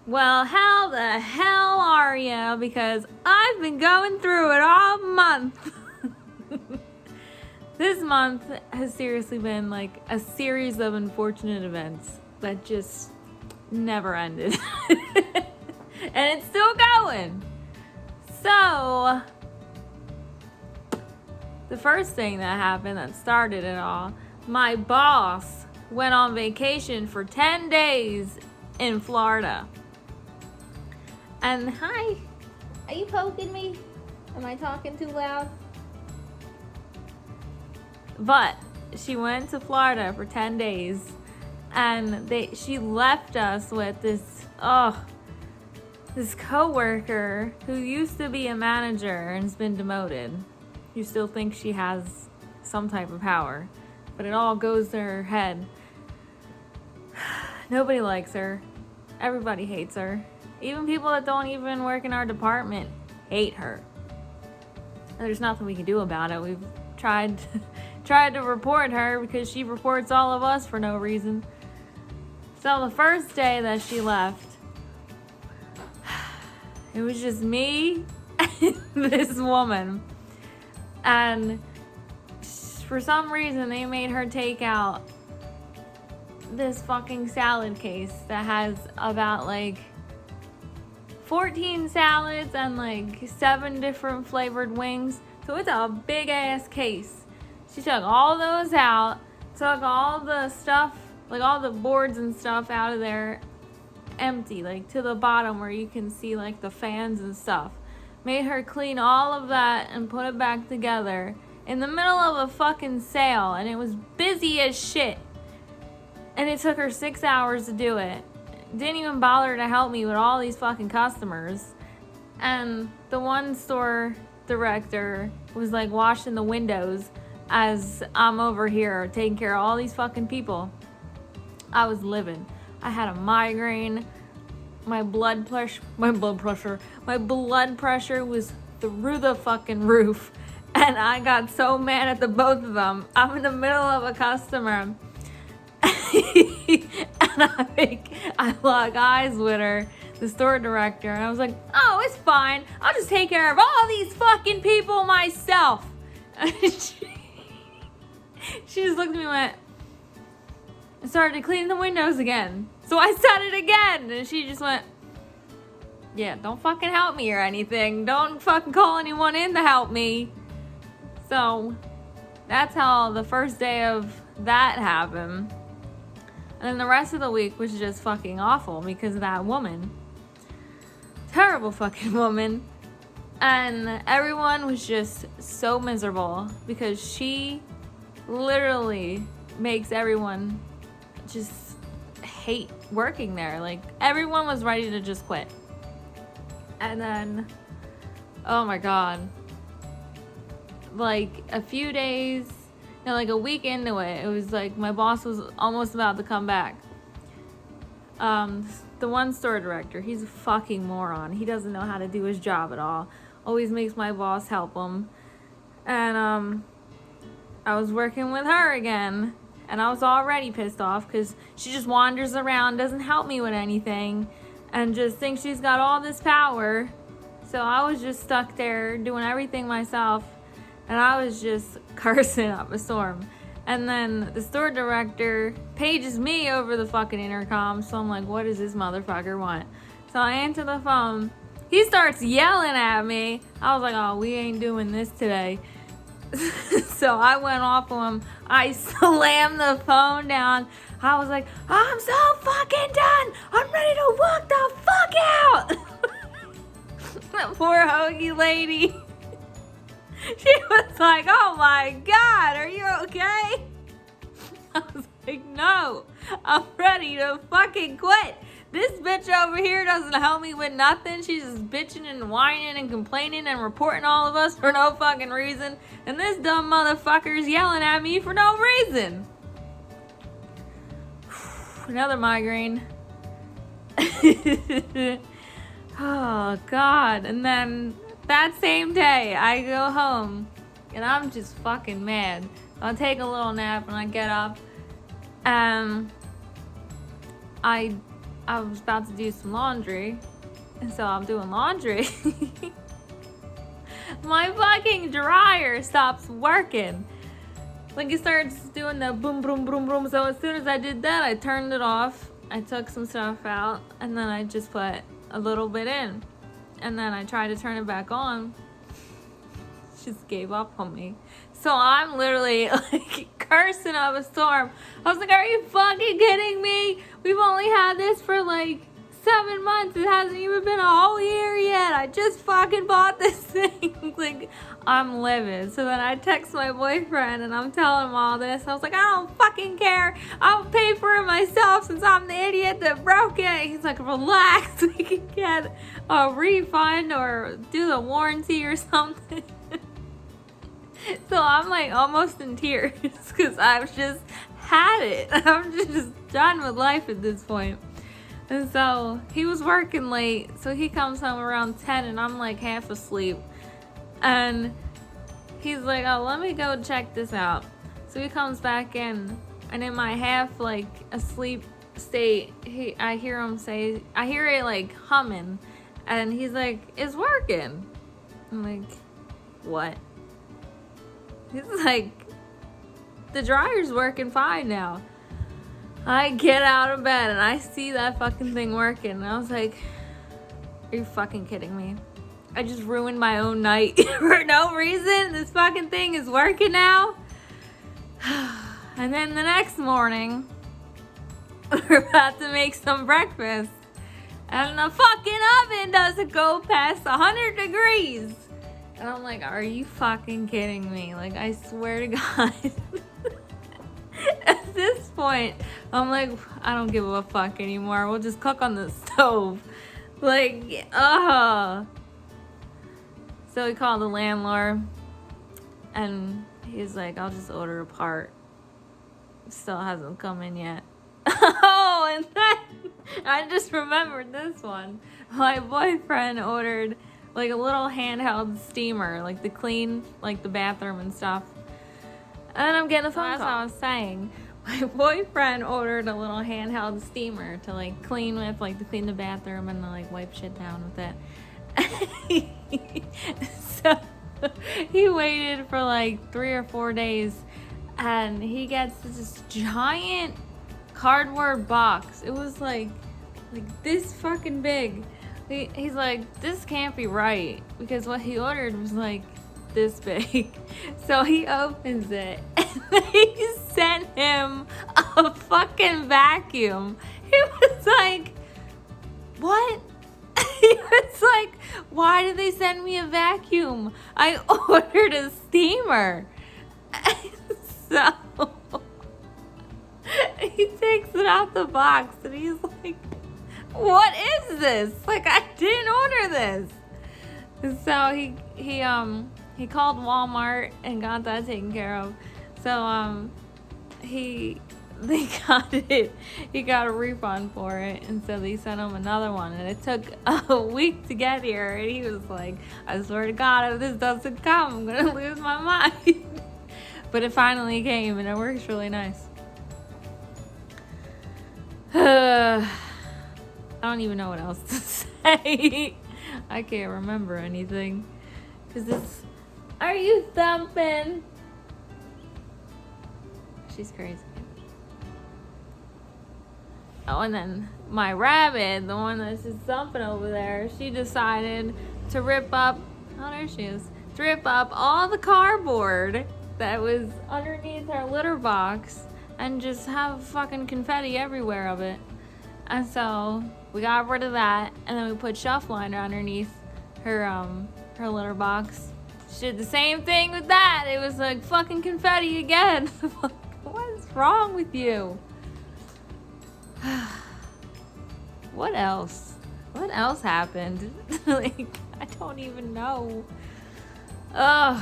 Well, how the hell are you? Because I've been going through it all month. This month has seriously been like a series of unfortunate events that just never ended. And it's still going. So, the first thing that happened that started it all, my boss went on vacation for 10 days in Florida. And hi, are you poking me? Am I talking too loud? But she went to Florida for 10 days and she left us with this coworker who used to be a manager and has been demoted. You still think she has some type of power, but it all goes to her head. Nobody likes her. Everybody hates her. Even people that don't even work in our department hate her. And there's nothing we can do about it. We've tried to report her because she reports all of us for no reason. So the first day that she left, it was just me and this woman. And for some reason, they made her take out this fucking salad case that has about like 14 salads and like 7 different flavored wings. So it's a big ass case. She took all those out, took all the stuff, like all the boards and stuff out of there empty, like to the bottom where you can see like the fans and stuff. Made her clean all of that and put it back together in the middle of a fucking sale, and it was busy as shit. And it took her 6 hours to do it. Didn't even bother to help me with all these fucking customers. And the one store director was like washing the windows as I'm over here taking care of all these fucking people. I was living. I had a migraine. My blood pressure was through the fucking roof. And I got so mad at the both of them. I'm in the middle of a customer. And I lock eyes with her, the store director, and I was like, oh, it's fine. I'll just take care of all these fucking people myself. She just looked at me and went, and started to clean the windows again. So I said it again, and she just went, yeah, don't fucking help me or anything. Don't fucking call anyone in to help me. So that's how the first day of that happened. And then the rest of the week was just fucking awful because of that woman. Terrible fucking woman. And everyone was just so miserable because she literally makes everyone just hate working there. Like, everyone was ready to just quit. And then, oh my God. Like, a few days... Now, like a week into it, it was like my boss was almost about to come back. The one store director, he's a fucking moron. He doesn't know how to do his job at all. Always makes my boss help him. And I was working with her again, and I was already pissed off because she just wanders around, doesn't help me with anything, and just thinks she's got all this power. So I was just stuck there doing everything myself. And I was just cursing up a storm. And then the store director pages me over the fucking intercom. So I'm like, what does this motherfucker want? So I answer the phone. He starts yelling at me. I was like, oh, we ain't doing this today. So I went off on him. I slammed the phone down. I was like, I'm so fucking done. I'm ready to walk the fuck out. That poor hoagie lady. She was like, oh my God, are you okay? I was like, no, I'm ready to fucking quit. This bitch over here doesn't help me with nothing. She's just bitching and whining and complaining and reporting all of us for no fucking reason. And this dumb motherfucker's yelling at me for no reason. Another migraine. Oh, God. And then... that same day, I go home, and I'm just fucking mad. I'll take a little nap, and I get up, and I I was about to do some laundry, and so I'm doing laundry. My fucking dryer stops working. Like, it starts doing the boom, boom, boom, boom. So as soon as I did that, I turned it off. I took some stuff out, and then I just put a little bit in. And then I tried to turn it back on. Just gave up on me. So I'm literally like cursing up a storm. I was like, are you fucking kidding me? We've only had this for like 7 months. It hasn't even been a whole year yet. I just fucking bought this thing. Like, I'm livid. So then I text my boyfriend and I'm telling him all this. I was like, I don't fucking care. I'll pay for it myself since I'm the idiot that broke it. He's like, relax. We can get a refund or do the warranty or something. So I'm like almost in tears because I've just had it. I'm just done with life at this point. And so he was working late, so he comes home around 10 and I'm like half asleep. And he's like, oh, let me go check this out. So he comes back in, and in my half like asleep state, I hear it like humming, and he's like, it's working. I'm like, what? He's like, the dryer's working fine now. I get out of bed and I see that fucking thing working. And I was like, are you fucking kidding me? I just ruined my own night for no reason. This fucking thing is working now. And then the next morning, we're about to make some breakfast. And the fucking oven doesn't go past 100 degrees. And I'm like, are you fucking kidding me? Like, I swear to God. At this point, I'm like, I don't give a fuck anymore. We'll just cook on the stove. Like, So we called the landlord. And he's like, I'll just order a part. Still hasn't come in yet. Oh, and then I just remembered this one. My boyfriend ordered like a little handheld steamer, like to clean like the bathroom and stuff. And then I'm getting a phone call. As I was saying, my boyfriend ordered a little handheld steamer to like clean with, like to clean the bathroom and to like wipe shit down with it. So he waited for like 3 or 4 days, and he gets this giant cardboard box. It was like this fucking big. He's like, this can't be right, because what he ordered was like this big. So he opens it and they sent him a fucking vacuum. He was like, what? He was like, why did they send me a vacuum? I ordered a steamer. So he takes it out the box and he's like, what is this? Like, I didn't order this. And so he called Walmart and got that taken care of. So they got it. He got a refund for it, and so they sent him another one. And it took a week to get here. And he was like, I swear to God, if this doesn't come, I'm gonna lose my mind. But it finally came, and it works really nice. I don't even know what else to say. I can't remember anything. Cause it's, are you thumping? She's crazy. Oh, and then my rabbit, the one that's just thumping over there, she decided to rip up, oh, there she is, to rip up all the cardboard that was underneath her litter box and just have fucking confetti everywhere of it. And so we got rid of that, and then we put shelf liner underneath her litter box. She did the same thing with that. It was like fucking confetti again. What is wrong with you? What else? What else happened? Like, I don't even know. Ugh.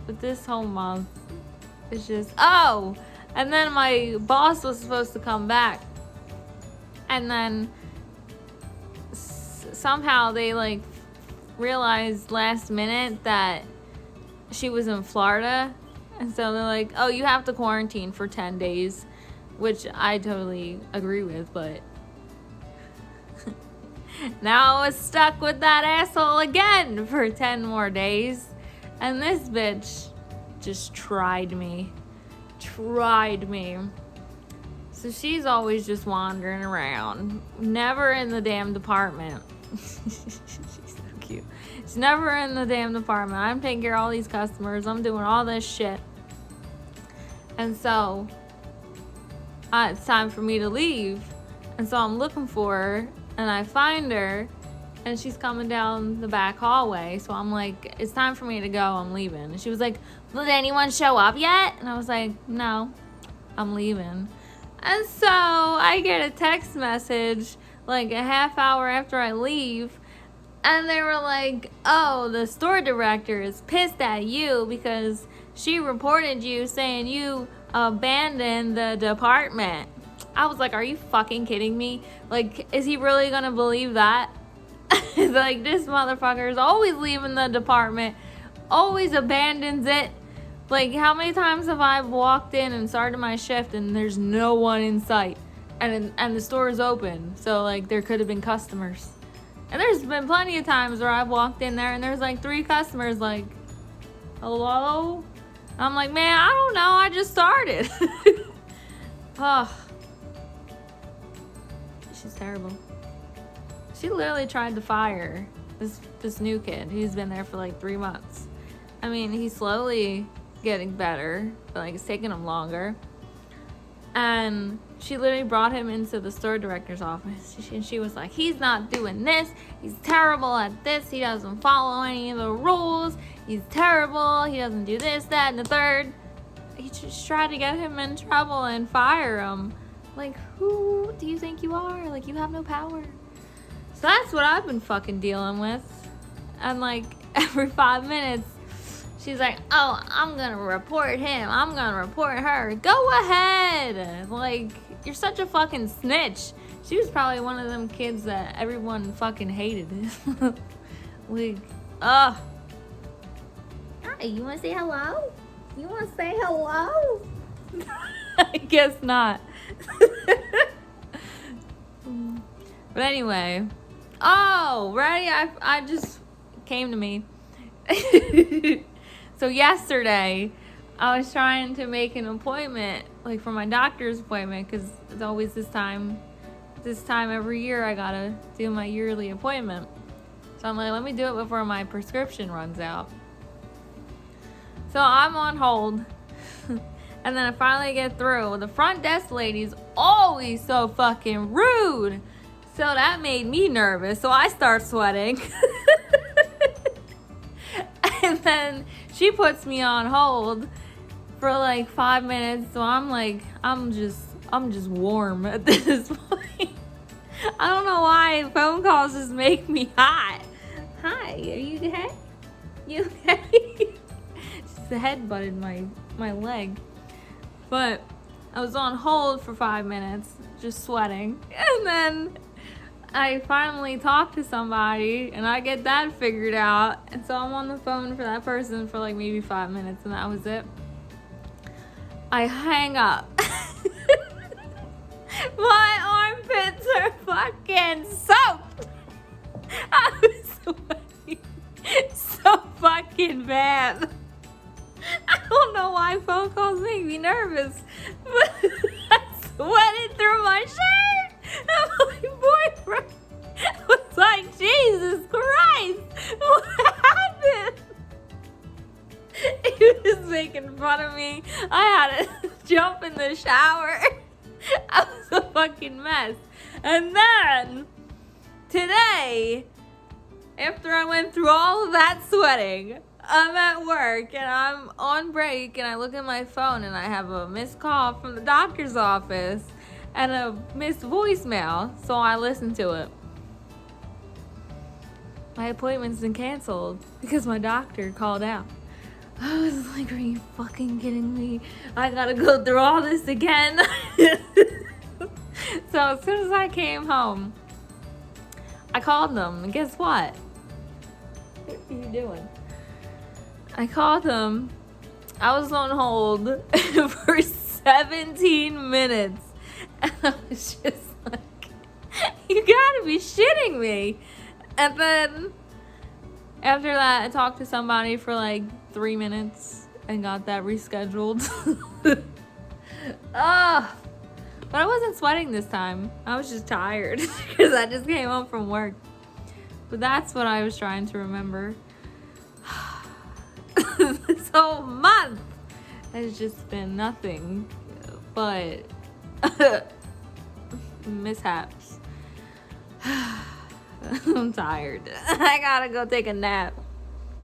But this whole month is just, oh! And then my boss was supposed to come back. And then somehow they like realized last minute that she was in Florida. And so they're like, oh, you have to quarantine for 10 days, which I totally agree with, but Now I was stuck with that asshole again for 10 more days. And this bitch just tried me. So she's always just wandering around. Never in the damn department. She's so cute. She's never in the damn department. I'm taking care of all these customers. I'm doing all this shit. And so it's time for me to leave. And so I'm looking for her. And I find her. And she's coming down the back hallway. So I'm like, it's time for me to go. I'm leaving. And she was like, did anyone show up yet? And I was like, no, I'm leaving. And so I get a text message like a half hour after I leave. And they were like, oh, the store director is pissed at you because she reported you saying you abandoned the department. I was like, are you fucking kidding me? Like, is he really going to believe that? Like, this motherfucker is always leaving the department, always abandons it. Like, how many times have I walked in and started my shift and there's no one in sight? And the store is open. So, like, there could have been customers. And there's been plenty of times where I've walked in there and there's, like, 3 customers, like, hello? I'm like, man, I don't know. I just started. Oh. She's terrible. She literally tried to fire this new kid who's been there for like 3 months. I mean, he's slowly getting better, but like it's taking him longer. And she literally brought him into the store director's office. And she was like, he's not doing this. He's terrible at this. He doesn't follow any of the rules. He's terrible. He doesn't do this, that, and the third. He just tried to get him in trouble and fire him. Like, who do you think you are? Like, you have no power. So that's what I've been fucking dealing with. And like every 5 minutes, she's like, oh, I'm gonna report him. I'm gonna report her. Go ahead. Like, you're such a fucking snitch. She was probably one of them kids that everyone fucking hated. Like, ugh. Hi, you wanna say hello? You wanna say hello? I guess not. But anyway. Oh, ready? I just came to me. So yesterday, I was trying to make an appointment, like for my doctor's appointment, because it's always this time every year I gotta do my yearly appointment. So I'm like, let me do it before my prescription runs out. So I'm on hold. And then I finally get through. The front desk lady's always so fucking rude. So that made me nervous. So I start sweating. And then she puts me on hold for like 5 minutes. So I'm like, I'm just warm at this point. I don't know why phone calls just make me hot. Hi, are you okay? You okay? Just headbutted my leg. But I was on hold for 5 minutes, just sweating. And then I finally talked to somebody and I get that figured out. And so I'm on the phone for that person for like maybe 5 minutes and that was it. I hang up. My armpits are fucking soaked. I was sweating so fucking bad. I don't know why phone calls make me nervous, but I sweated through my shirt. And my boyfriend was like, Jesus Christ, what happened? He was making fun of me. I had to jump in the shower. I was a fucking mess. And then, today, after I went through all of that sweating, I'm at work and I'm on break and I look at my phone and I have a missed call from the doctor's office and a missed voicemail, so I listen to it. My appointment's been canceled because my doctor called out. I was like, are you fucking kidding me? I gotta go through all this again. So as soon as I came home, I called them and guess what? What are you doing? I called them. I was on hold for 17 minutes. And I was just like, you gotta be shitting me. And then after that, I talked to somebody for like 3 minutes and got that rescheduled. Ah, but I wasn't sweating this time. I was just tired because I just came home from work. But that's what I was trying to remember. This whole month has just been nothing but mishaps. I'm tired. I gotta go take a nap.